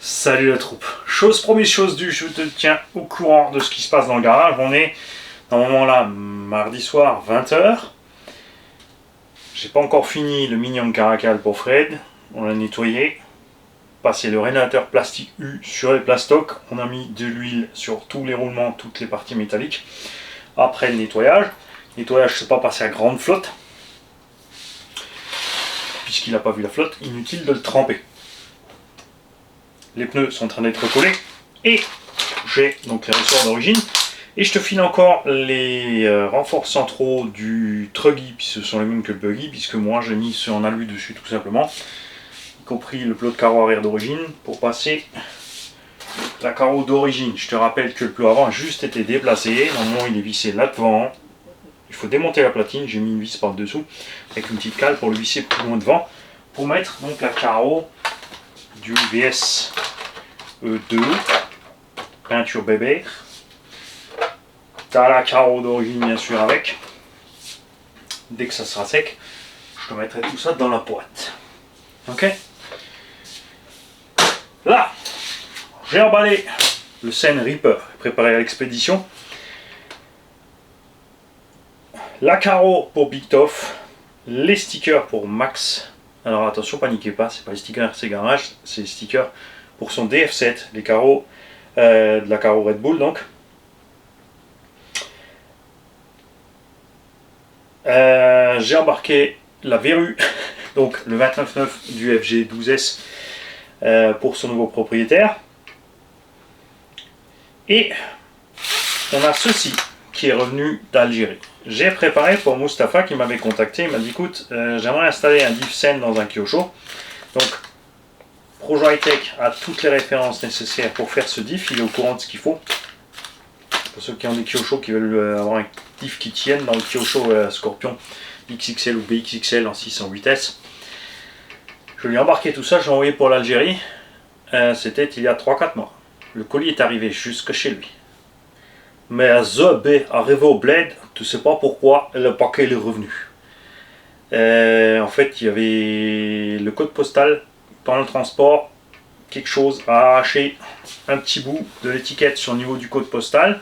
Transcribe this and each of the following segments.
Salut la troupe. Chose promise, chose due, je te tiens au courant de ce qui se passe dans le garage. On est normalement là mardi soir 20h. J'ai pas encore fini le minium caracal pour Fred. On l'a nettoyé. Passé le régulateur plastique U sur les plastocs. On a mis de l'huile sur tous les roulements, toutes les parties métalliques. Après le nettoyage, c'est pas passé à grande flotte. Puisqu'il n'a pas vu la flotte, inutile de le tremper. Les pneus sont en train d'être recollés et j'ai donc les ressorts d'origine et je te file encore les renforts centraux du truggy, puis ce sont les mêmes que le buggy puisque moi j'ai mis ceux en alu dessus tout simplement, y compris le plot de carreau arrière d'origine pour passer la carreau d'origine. Je te rappelle que le plot avant a juste été déplacé, normalement il est vissé là devant. Il faut démonter la platine, j'ai mis une vis par dessous avec une petite cale pour le visser plus loin devant pour mettre donc la carreau du VS E2 peinture bébé. T'as la carreau d'origine bien sûr avec. Dès que ça sera sec, je te mettrai tout ça dans la boîte. Ok. Là, j'ai emballé le Seine Reaper préparé à l'expédition. La carreau pour Big Toff, les stickers pour Max. Alors attention, paniquez pas, c'est pas les stickers RC Garage, c'est les stickers pour son DF7, les carreaux de la carreau Red Bull donc. J'ai embarqué la verrue, donc le 29.9 du FG12S pour son nouveau propriétaire. Et on a ceci qui est revenu d'Algérie. J'ai préparé pour Mustapha qui m'avait contacté, il m'a dit écoute, j'aimerais installer un diff Seine dans un Kyosho. Donc Projo High-Tech a toutes les références nécessaires pour faire ce diff, il est au courant de ce qu'il faut. Pour ceux qui ont des Kyosho qui veulent avoir un diff qui tienne dans le Kyosho Scorpion XXL ou BXXL en 608S. Je lui ai embarqué tout ça, je l'ai envoyé pour l'Algérie. C'était il y a 3-4 mois. Le colis est arrivé jusque chez lui. Mais à Zobé, arrivé au bled, tu sais pas pourquoi, le paquet est revenu. En fait, il y avait le code postal pendant le transport, quelque chose a arraché un petit bout de l'étiquette sur le niveau du code postal.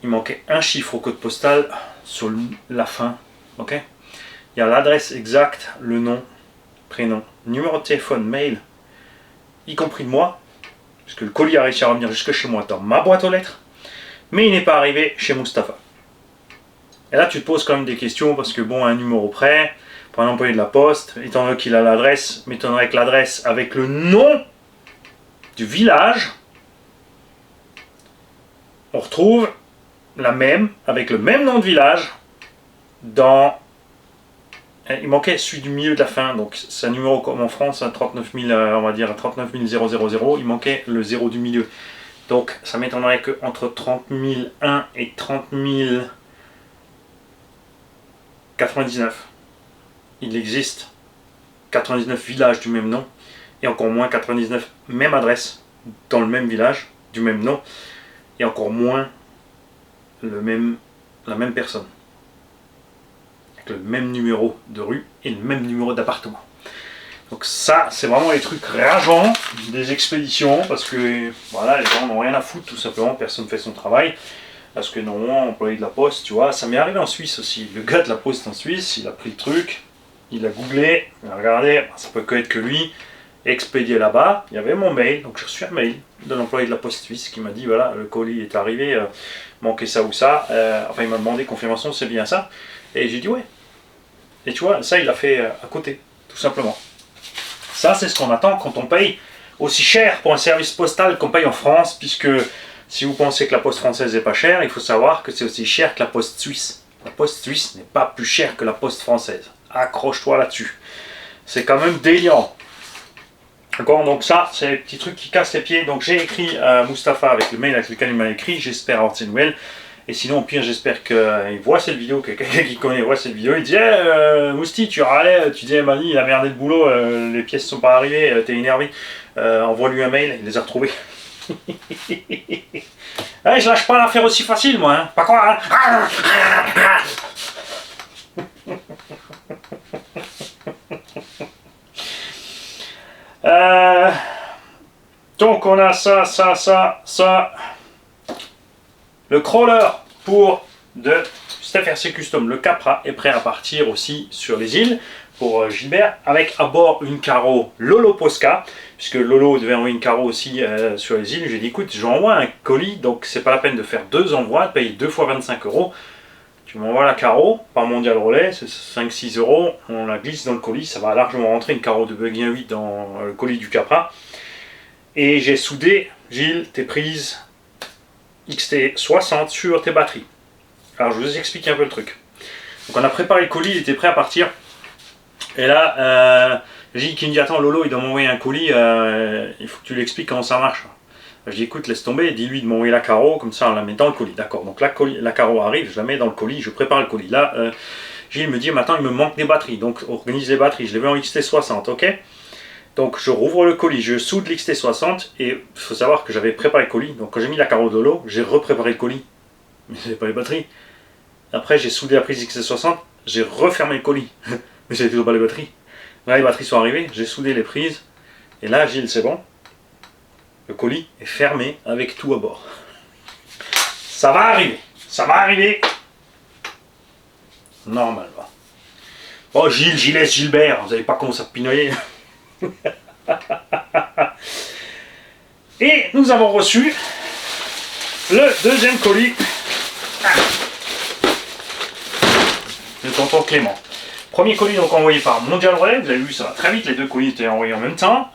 Il manquait un chiffre au code postal sur la fin. Ok. Il y a l'adresse exacte, le nom, prénom, numéro de téléphone, mail, y compris de moi. Parce que le colis a réussi à revenir jusque chez moi dans ma boîte aux lettres, mais il n'est pas arrivé chez Mustapha. Et là tu te poses quand même des questions parce que bon, un numéro près, pour un employé de la poste, étant donné qu'il a l'adresse, m'étonnerait que l'adresse avec le nom du village, on retrouve la même, avec le même nom de village, dans... Il manquait celui du milieu de la fin, donc c'est un numéro comme en France, un 39 000, on va dire 39 000, il manquait le 0 du milieu. Donc ça m'étonnerait qu'entre 30 001 et 30 099, il existe 99 villages du même nom, et encore moins 99 même adresse dans le même village du même nom, et encore moins la même personne. Le même numéro de rue et le même numéro d'appartement. Donc ça, c'est vraiment les trucs rageants des expéditions, parce que voilà, les gens n'ont rien à foutre, tout simplement, personne ne fait son travail. Parce que normalement, employé de la poste, tu vois, ça m'est arrivé en Suisse aussi. Le gars de la poste en Suisse, il a pris le truc, il a googlé, il a regardé, ça peut que être que lui, expédié là-bas, il y avait mon mail, donc j'ai reçu un mail de l'employé de la poste suisse qui m'a dit voilà, le colis est arrivé, manquait ça ou ça, enfin il m'a demandé confirmation, c'est bien ça, et j'ai dit ouais. Et tu vois, ça il l'a fait à côté, tout simplement. Ça c'est ce qu'on attend quand on paye aussi cher pour un service postal qu'on paye en France, puisque si vous pensez que la poste française n'est pas chère, il faut savoir que c'est aussi cher que la poste suisse. La poste suisse n'est pas plus chère que la poste française. Accroche-toi là-dessus. C'est quand même délirant. D'accord, donc ça, c'est les petits trucs qui cassent les pieds. Donc j'ai écrit à Mustapha avec le mail avec lequel il m'a écrit, j'espère avoir de ses nouvelles. Et sinon, au pire, j'espère qu'il voit cette vidéo, que quelqu'un qui connaît voit cette vidéo. Il dit Mousti, tu râlais, tu disais Mani, il a merdé le boulot, les pièces ne sont pas arrivées, t'es énervé. Envoie-lui un mail, il les a retrouvées. Hey, je lâche pas l'affaire aussi facile, moi, hein. Pas quoi, hein. Donc on a ça. Le crawler pour de FRC Custom. Le Capra est prêt à partir aussi sur les îles pour Gilbert, avec à bord une carreau Lolo Posca, puisque Lolo devait envoyer une carreau aussi sur les îles. J'ai dit écoute, j'envoie un colis, donc c'est pas la peine de faire 2 envois, de payer 2 fois 25 €. Tu m'envoies la carreau par Mondial Relais, c'est 5-6 €, on la glisse dans le colis, ça va largement rentrer, une carreau de Buggy 1.8 dans le colis du Capra. Et j'ai soudé, Gilles, tes prises XT60 sur tes batteries. Alors je vous explique un peu le truc. Donc on a préparé le colis, il était prêt à partir. Et là, Gilles qui me dit attends Lolo, il doit m'envoyer un colis, il faut que tu lui expliques comment ça marche. Je dis écoute, laisse tomber, dis-lui de m'envoyer la carreau, comme ça on la met dans le colis. D'accord, donc la carreau arrive, je la mets dans le colis, je prépare le colis. Là, Gilles me dit maintenant il me manque des batteries, donc organise les batteries, je les mets en XT60, ok? Donc je rouvre le colis, je soude l'XT60 et il faut savoir que j'avais préparé le colis. Donc quand j'ai mis la carreau de Lolo, j'ai repréparé le colis. Mais j'avais pas les batteries. Après j'ai soudé la prise XT60, j'ai refermé le colis. Mais j'avais toujours pas les batteries. Là les batteries sont arrivées, j'ai soudé les prises. Et là Gilles c'est bon. Le colis est fermé avec tout à bord. Ça va arriver. Ça va arriver. Normalement. Oh Gilles, Gilles, Gilbert, vous savez pas comment ça pinoyer. Et nous avons reçu le deuxième colis de tonton Clément. Premier colis donc envoyé par Mondial Relais, vous avez vu ça va très vite, les deux colis étaient envoyés en même temps.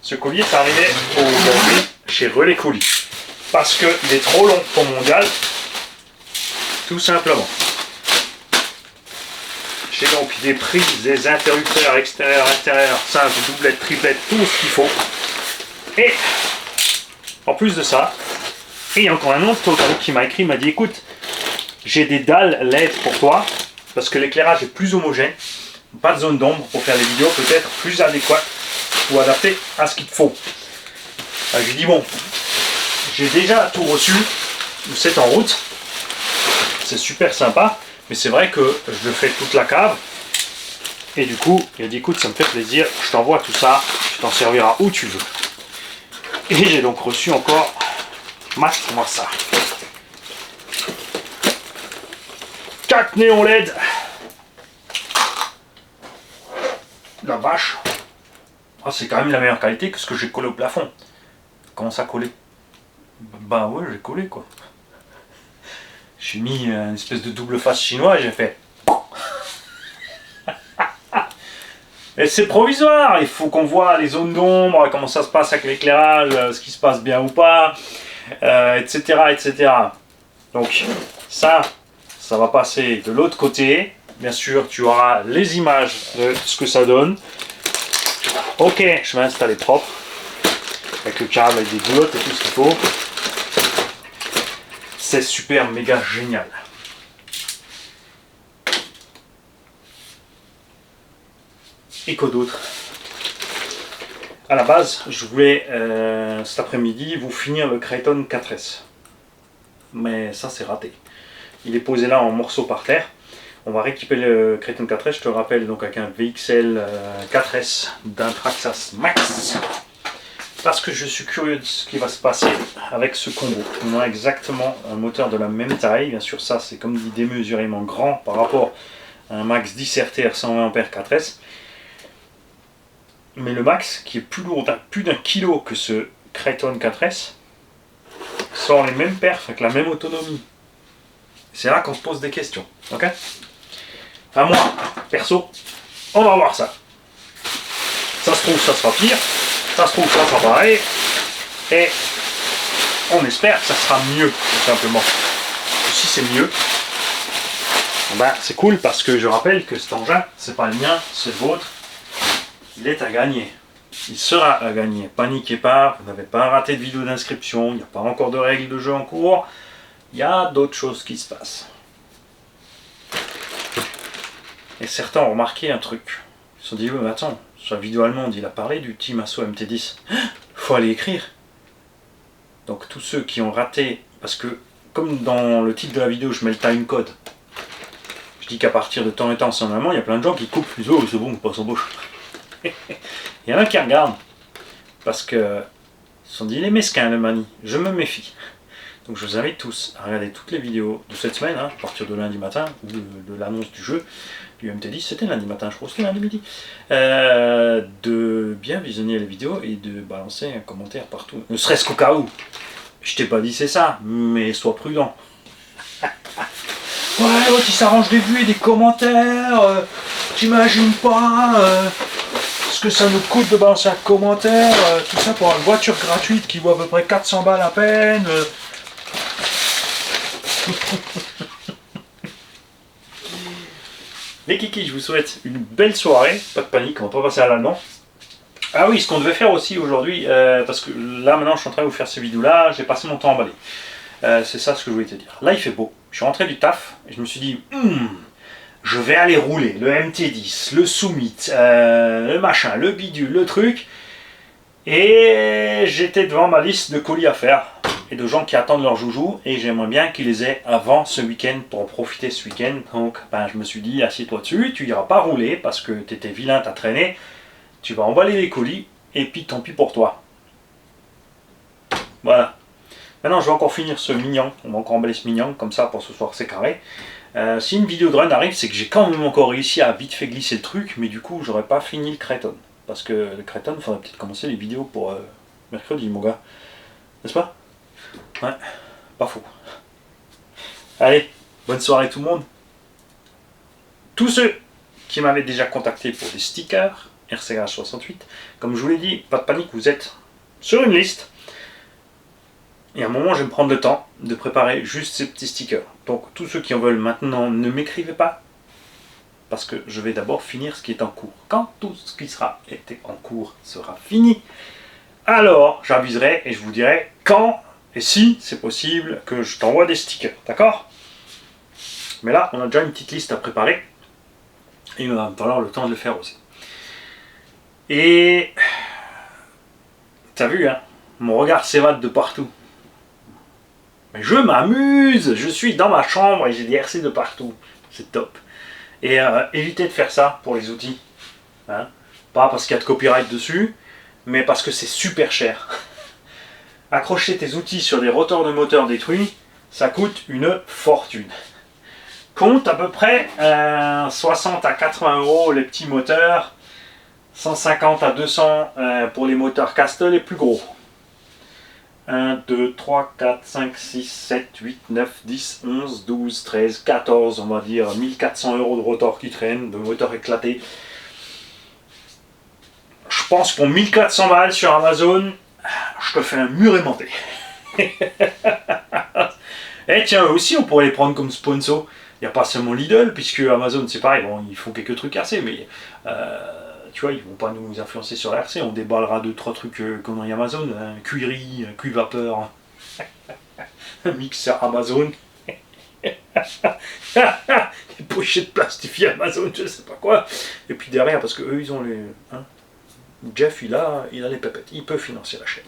Ce colis est arrivé aujourd'hui chez Relais Colis parce qu'il est trop long pour Mondial, tout simplement. J'ai donc des prises, des interrupteurs extérieurs, intérieurs, simples, doublettes, triplettes, tout ce qu'il faut. Et en plus de ça, il y a encore un autre qui m'a écrit, m'a dit écoute, j'ai des dalles LED pour toi, parce que l'éclairage est plus homogène, pas de zone d'ombre pour faire des vidéos peut-être plus adéquates ou adaptées à ce qu'il te faut. Alors, je lui dis bon, j'ai déjà tout reçu, c'est en route, c'est super sympa. Mais c'est vrai que je fais toute la cave. Et du coup, il a dit écoute, ça me fait plaisir, je t'envoie tout ça, tu t'en serviras où tu veux. Et j'ai donc reçu encore, mate-moi ça. 4 néons LED. La vache. Ah, c'est quand même la meilleure qualité que ce que j'ai collé au plafond. Comment ça coller? Bah ouais, j'ai collé quoi. J'ai mis une espèce de double face chinois et j'ai fait. Et c'est provisoire, il faut qu'on voit les zones d'ombre, comment ça se passe avec l'éclairage, ce qui se passe bien ou pas, etc., etc. Donc ça va passer de l'autre côté. Bien sûr, tu auras les images de ce que ça donne. Ok, je vais installer propre, avec le câble, avec des goulottes et tout ce qu'il faut. C'est super méga génial. Et quoi d'autre? À la base, je voulais cet après-midi vous finir le Kraton 4S. Mais ça c'est raté. Il est posé là en morceaux par terre. On va rééquiper le Kraton 4S, je te rappelle, donc avec un VXL 4S d'un Traxxas Max. Parce que je suis curieux de ce qui va se passer avec ce combo. On a exactement un moteur de la même taille. Bien sûr, ça c'est comme dit démesurément grand par rapport à un Max 10 RTR 120 A 4S. Mais le Max, qui est plus lourd d'un plus d'1 kg que ce Kraton 4S, sort les mêmes perfs avec la même autonomie. C'est là qu'on se pose des questions. Ok? À moi, perso, on va voir ça. Ça se trouve, ça sera pire. Ça se trouve, ça sera pareil. Et on espère que ça sera mieux, tout simplement. Si c'est mieux, ben, c'est cool parce que je rappelle que cet engin, c'est pas le mien, c'est le vôtre. Il est à gagner. Il sera à gagner. Paniquez pas, vous n'avez pas raté de vidéo d'inscription, il n'y a pas encore de règles de jeu en cours. Il y a d'autres choses qui se passent. Et certains ont remarqué un truc. Ils se sont dit, mais attends, sur la vidéo allemande, il a parlé du Team Asso MT10. Faut aller écrire. Donc tous ceux qui ont raté, parce que comme dans le titre de la vidéo, je mets le timecode. Je dis qu'à partir de temps et temps, c'est en allemand, il y a plein de gens qui coupent, ils disent, oh c'est bon, on passe en bouche. Il y en a qui regardent. parce que ils se sont dit, il est mesquin le Mani, je me méfie. Donc je vous invite tous à regarder toutes les vidéos de cette semaine, à partir de lundi matin, ou de l'annonce du jeu, du MT10, c'était lundi matin, je crois, c'était lundi midi, de bien visionner les vidéos et de balancer un commentaire partout, ne serait-ce qu'au cas où. Je t'ai pas dit c'est ça, mais sois prudent. Ouais, tu s'arrange des vues et des commentaires, t'imagines pas ce que ça nous coûte de balancer un commentaire, tout ça pour une voiture gratuite qui vaut à peu près 400 balles à peine. Les kikis, je vous souhaite une belle soirée, pas de panique, on va pas passer à l'allemand. Ah oui, ce qu'on devait faire aussi aujourd'hui, parce que là maintenant je suis en train de vous faire ces vidéos là, j'ai passé mon temps emballé. C'est ça ce que je voulais te dire. Là il fait beau, je suis rentré du taf et je me suis dit, je vais aller rouler le MT10, le Summit, le machin, le bidule, le truc. Et j'étais devant ma liste de colis à faire et de gens qui attendent leur joujou et j'aimerais bien qu'ils les aient avant ce week-end pour en profiter ce week-end. Donc je me suis dit, assieds-toi dessus, tu iras pas rouler parce que tu étais vilain, t'as traîné. Tu vas emballer les colis et puis tant pis pour toi. Voilà. Maintenant je vais encore finir ce mignon, on va encore emballer ce mignon, comme ça pour ce soir c'est carré. Si une vidéo de run arrive, c'est que j'ai quand même encore réussi à vite fait glisser le truc, mais du coup j'aurais pas fini le Creton. Parce que le Creton, il faudrait peut-être commencer les vidéos pour mercredi mon gars. N'est-ce pas? Ouais, pas faux. Allez, bonne soirée tout le monde. Tous ceux qui m'avaient déjà contacté pour des stickers, RCH68, comme je vous l'ai dit, pas de panique, vous êtes sur une liste. Et à un moment, je vais me prendre le temps de préparer juste ces petits stickers. Donc, tous ceux qui en veulent maintenant, ne m'écrivez pas. Parce que je vais d'abord finir ce qui est en cours. Quand tout ce qui sera été en cours sera fini, alors j'aviserai et je vous dirai quand et si c'est possible que je t'envoie des stickers. D'accord? Mais là, on a déjà une petite liste à préparer. Et il va me falloir le temps de le faire aussi. Et t'as vu, hein, mon regard s'évade de partout. Mais je m'amuse, je suis dans ma chambre et j'ai des RC de partout. C'est top. Et évitez de faire ça pour les outils. Hein. Pas parce qu'il y a de copyright dessus, mais parce que c'est super cher. Accrocher tes outils sur des rotors de moteur détruits, ça coûte une fortune. Compte à peu près 60 à 80 € les petits moteurs, 150 à 200 pour les moteurs Castle les plus gros. 1, 2, 3, 4, 5, 6, 7, 8, 9, 10, 11, 12, 13, 14, on va dire 1400 € de rotor qui traînent, de moteur éclaté. Je pense pour 1400 balles sur Amazon, je te fais un mur aimanté. Et tiens, eux aussi on pourrait les prendre comme sponsor. Il n'y a pas seulement Lidl, puisque Amazon c'est pareil, bon, ils font quelques trucs assez, mais tu vois, ils vont pas nous influencer sur la RC, on déballera 2-3 trucs comme dans Amazon, un cuillerie, un cuit vapeur, un mixeur Amazon, des pochettes plastifiées Amazon, je sais pas quoi, et puis derrière, parce que eux ils ont les... Hein, Jeff il a les pépettes, il peut financer la chaîne.